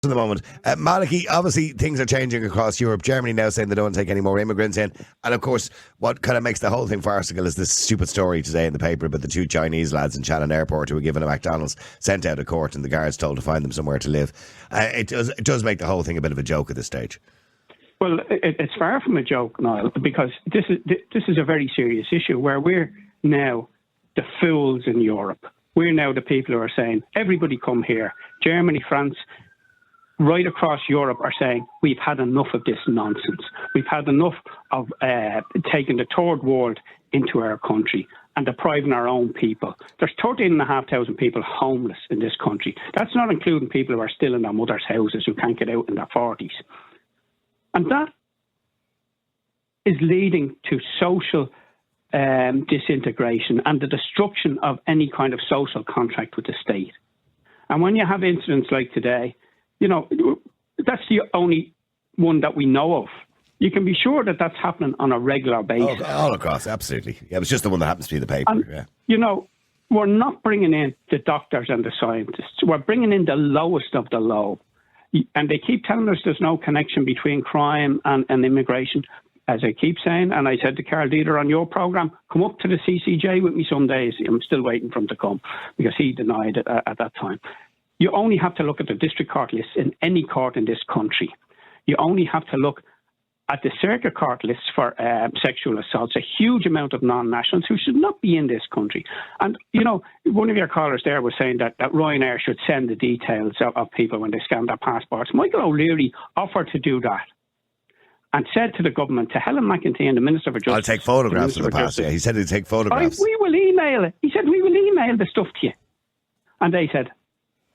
at the moment. Malachy, obviously things are changing across Europe. Germany now saying they don't take any more immigrants in. And of course, what kind of makes the whole thing farcical is this stupid story today in the paper about the two Chinese lads in Shannon Airport who were given a McDonald's, sent out of court, and the guards told to find them somewhere to live. It does make the whole thing a bit of a joke at this stage. Well, it's far from a joke, Niall, because this is a very serious issue where we're now the fools in Europe. We're now the people who are saying, everybody come here. Germany, France, right across Europe are saying, we've had enough of this nonsense. We've had enough of taking the third world into our country and depriving our own people. There's 13,500 people homeless in this country. That's not including people who are still in their mother's houses who can't get out in their 40s. And that is leading to social disintegration and the destruction of any kind of social contract with the state. And when you have incidents like today, you know, that's the only one that we know of. You can be sure that that's happening on a regular basis. All across, absolutely. Yeah, it was just the one that happens to be in the paper. And, you know, we're not bringing in the doctors and the scientists. We're bringing in the lowest of the low. And they keep telling us there's no connection between crime and immigration. As I keep saying, and I said to Carl Dieter on your programme, come up to the CCJ with me some days. I'm still waiting for him to come because he denied it at that time. You only have to look at the district court lists in any court in this country. You only have to look at the circuit court lists for sexual assaults, a huge amount of non-nationals who should not be in this country. And, you know, one of your callers there was saying that Ryanair should send the details of people when they scan their passports. Michael O'Leary offered to do that and said to the government, to Helen McEntee and the Minister for Justice... I'll take photographs of the pass, yeah. He said he'd take photographs. We will email it. He said, we will email the stuff to you. And they said,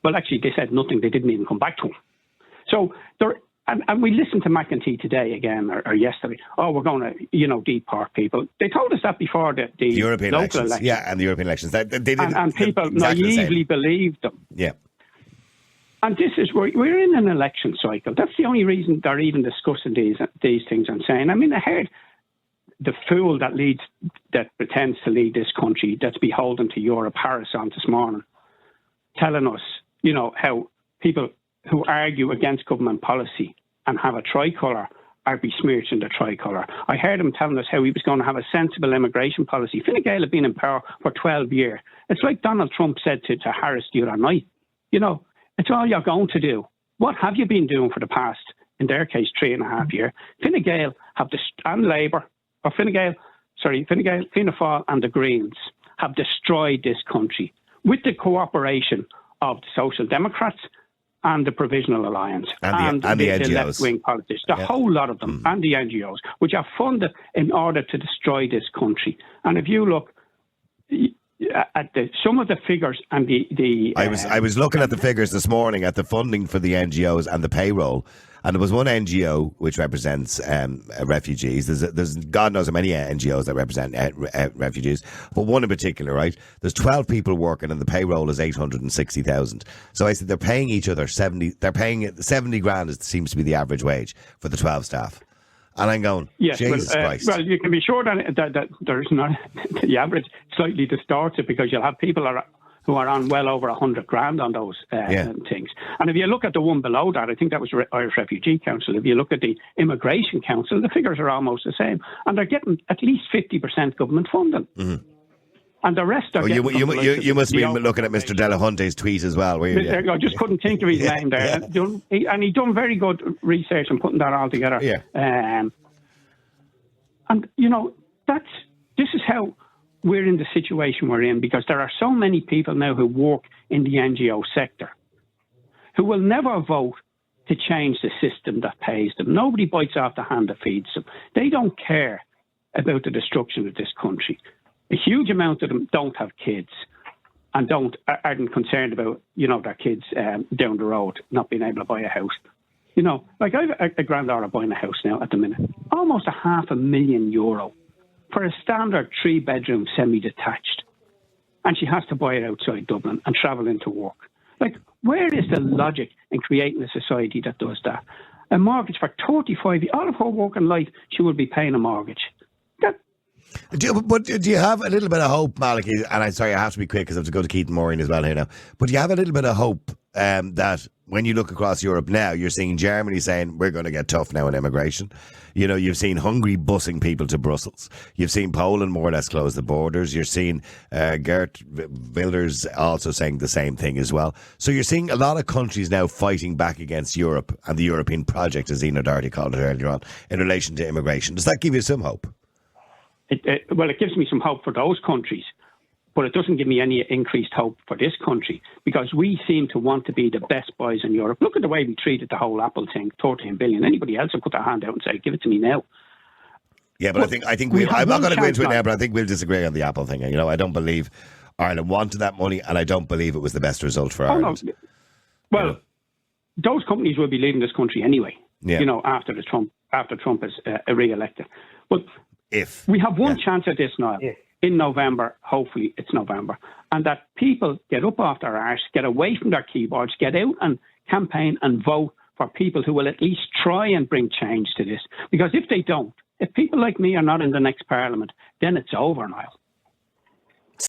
well, actually, they said nothing. They didn't even come back to him. So there... And we listened to McEntee today again, or yesterday. Oh, we're going to, you know, deport people. They told us that before the European local elections. Yeah, and the European elections. They and people naively believed them. Yeah. And this is where we're in an election cycle. That's the only reason they're even discussing these things and saying. I mean, I heard the fool that pretends to lead this country, that's beholden to Europe, Harris on this morning, telling us, you know, how people who argue against government policy and have a tricolour are besmirched in the tricolour. I heard him telling us how he was going to have a sensible immigration policy. Fine Gael had been in power for 12 years. It's like Donald Trump said to Harris the other night, you know, it's all you're going to do. What have you been doing for the past, in their case, 3.5 years? Fine Gael and Labour, or Fianna Fáil and the Greens have destroyed this country with the cooperation of the Social Democrats and the Provisional Alliance and the NGOs. Left-wing politicians, the whole lot of them, and the NGOs, which are funded in order to destroy this country. And if you look at some of the figures and the I was looking at the figures this morning at the funding for the NGOs and the payroll, and there was one NGO which represents refugees. There's God knows how many NGOs that represent refugees, but one in particular, right? There's 12 people working, and the payroll is 860,000. So I said they're paying each other 70. They're paying 70 grand. Seems to be the average wage for the 12 staff. And I'm going, yes, Jesus Christ. Well, you can be sure that there's not the average slightly distorts it, because you'll have people who are on well over 100 grand on those things. And if you look at the one below that, I think that was Irish Refugee Council. If you look at the Immigration Council, the figures are almost the same, and they're getting at least 50% government funding. Mm-hmm. And the rest are you must be looking at Mr. Delahunty's tweet as well, were you? I just couldn't think of his name there. Yeah. And he done very good research and putting that all together. Yeah. And, you know, this is how we're in the situation we're in, because there are so many people now who work in the NGO sector who will never vote to change the system that pays them. Nobody bites off the hand that feeds them. They don't care about the destruction of this country. A huge amount of them don't have kids and aren't concerned about, you know, their kids down the road not being able to buy a house. You know, like I have a granddaughter buying a house now at the minute, almost €500,000 for a standard 3-bedroom semi-detached, and she has to buy it outside Dublin and travel into work. Like, where is the logic in creating a society that does that? A mortgage for 35 years, all of her working life, she will be paying a mortgage. Do you have a little bit of hope, Malachy? And I'm sorry, I have to be quick because I have to go to Keaton Maureen as well here now. But do you have a little bit of hope that when you look across Europe now, you're seeing Germany saying we're going to get tough now on immigration. You know, you've seen Hungary busing people to Brussels. You've seen Poland more or less close the borders. You're seeing Geert Wilders also saying the same thing as well. So you're seeing a lot of countries now fighting back against Europe and the European project, as Eno Doherty called it earlier on, in relation to immigration. Does that give you some hope? Well, it gives me some hope for those countries. But it doesn't give me any increased hope for this country, because we seem to want to be the best boys in Europe. Look at the way we treated the whole Apple thing, 13 billion. Anybody else would put their hand out and say, give it to me now. Yeah, but I think I'm not going to go into it now, but I think we'll disagree on the Apple thing. You know, I don't believe Ireland wanted that money, and I don't believe it was the best result for Ireland. No. Well, those companies will be leaving this country anyway, you know, after Trump is re-elected. But if we have one chance at this now. Yeah. In November, hopefully it's November, and that people get up off their arse, get away from their keyboards, get out and campaign and vote for people who will at least try and bring change to this. Because if they don't, if people like me are not in the next parliament, then it's over, Niall.